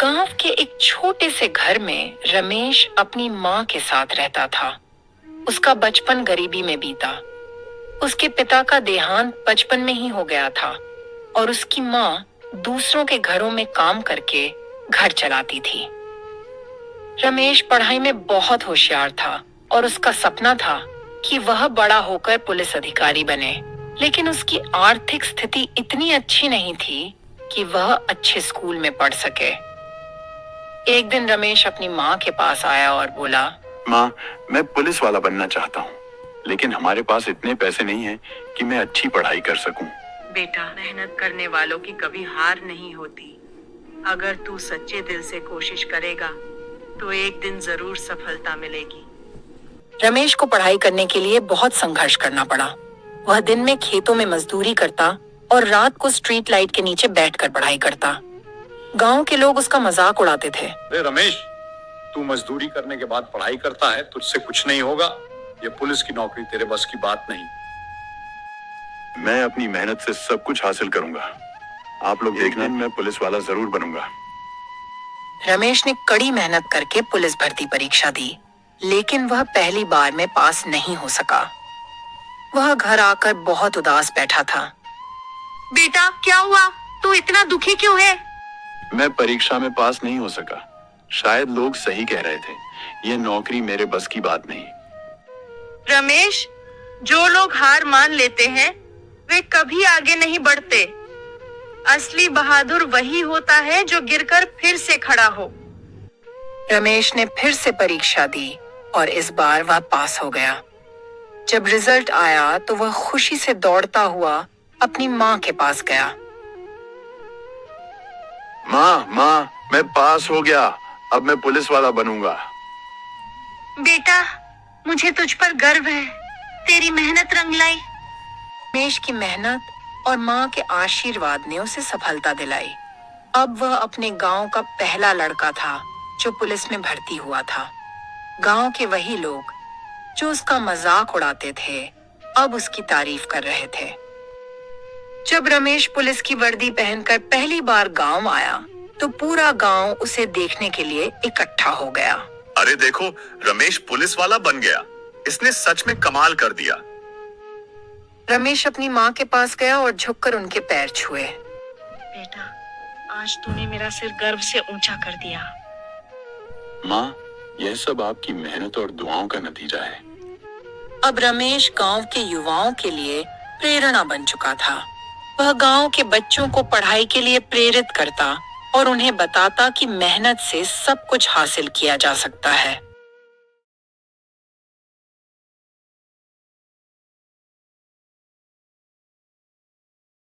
गांव के एक छोटे से घर में रमेश अपनी माँ के साथ रहता था। उसका बचपन गरीबी में बीता। उसके पिता का देहांत बचपन में ही हो गया था और उसकी माँ दूसरों के घरों में काम करके घर चलाती थी। रमेश पढ़ाई में बहुत होशियार था और उसका सपना था कि वह बड़ा होकर पुलिस अधिकारी बने, लेकिन उसकी आर्थिक स्थिति इतनी अच्छी नहीं थी कि वह अच्छे स्कूल में पढ़ सके। एक दिन रमेश अपनी माँ के पास आया और बोला, माँ, मैं पुलिस वाला बनना चाहता हूँ, लेकिन हमारे पास इतने पैसे नहीं हैं कि मैं अच्छी पढ़ाई कर सकूं। बेटा, मेहनत करने वालों की कभी हार नहीं होती। अगर तू सच्चे दिल से कोशिश करेगा तो एक दिन जरूर सफलता मिलेगी। रमेश को पढ़ाई करने के लिए बहुत संघर्ष करना पड़ा। वह दिन में खेतों में मजदूरी करता और रात को स्ट्रीट लाइट के नीचे बैठकर पढ़ाई करता। गांव के लोग उसका मजाक उड़ाते थे। अरे रमेश, तू मजदूरी करने के बाद पढ़ाई करता है, तुझसे कुछ नहीं होगा। ये पुलिस की नौकरी तेरे बस की बात नहीं। मैं अपनी मेहनत से सब कुछ हासिल करूंगा। आप लोग देखना, मैं पुलिस वाला जरूर बनूंगा। रमेश ने कड़ी मेहनत करके पुलिस भर्ती परीक्षा दी, लेकिन वह पहली बार में पास नहीं हो सका। वह घर आकर बहुत उदास बैठा था। बेटा, क्या हुआ? तू इतना दुखी क्यों है? मैं परीक्षा में पास नहीं हो सका। शायद लोग सही कह रहे थे, यह नौकरी मेरे बस की बात नहीं। रमेश, जो लोग हार मान लेते हैं वे कभी आगे नहीं बढ़ते। असली बहादुर वही होता है जो गिरकर फिर से खड़ा हो। रमेश ने फिर से परीक्षा दी और इस बार वह पास हो गया। जब रिजल्ट आया तो वह खुशी से दौड़ता हुआ अपनी माँ के पास गया। माँ, मैं पास हो गया। अब मैं पुलिस वाला बनूंगा। बेटा, मुझे तुझ पर गर्व है। तेरी मेहनत रंग लाई। रमेश की मेहनत और माँ के आशीर्वाद ने उसे सफलता दिलाई। अब वह अपने गांव का पहला लड़का था जो पुलिस में भर्ती हुआ था। गांव के वही लोग जो उसका मजाक उड़ाते थे, अब उसकी तारीफ कर रहे थे। जब रमेश पुलिस की वर्दी पहनकर पहली बार गांव आया तो पूरा गांव उसे देखने के लिए इकट्ठा हो गया। अरे देखो, रमेश पुलिस वाला बन गया। इसने सच में कमाल कर दिया। रमेश अपनी माँ के पास गया और झुककर उनके पैर छुए। बेटा, आज तूने मेरा सिर गर्व से ऊंचा कर दिया। माँ, यह सब आपकी मेहनत और दुआओं का नतीजा है। अब रमेश गांव के युवाओं के लिए प्रेरणा बन चुका था। वह गांव के बच्चों को पढ़ाई के लिए प्रेरित करता और उन्हें बताता कि मेहनत से सब कुछ हासिल किया जा सकता है।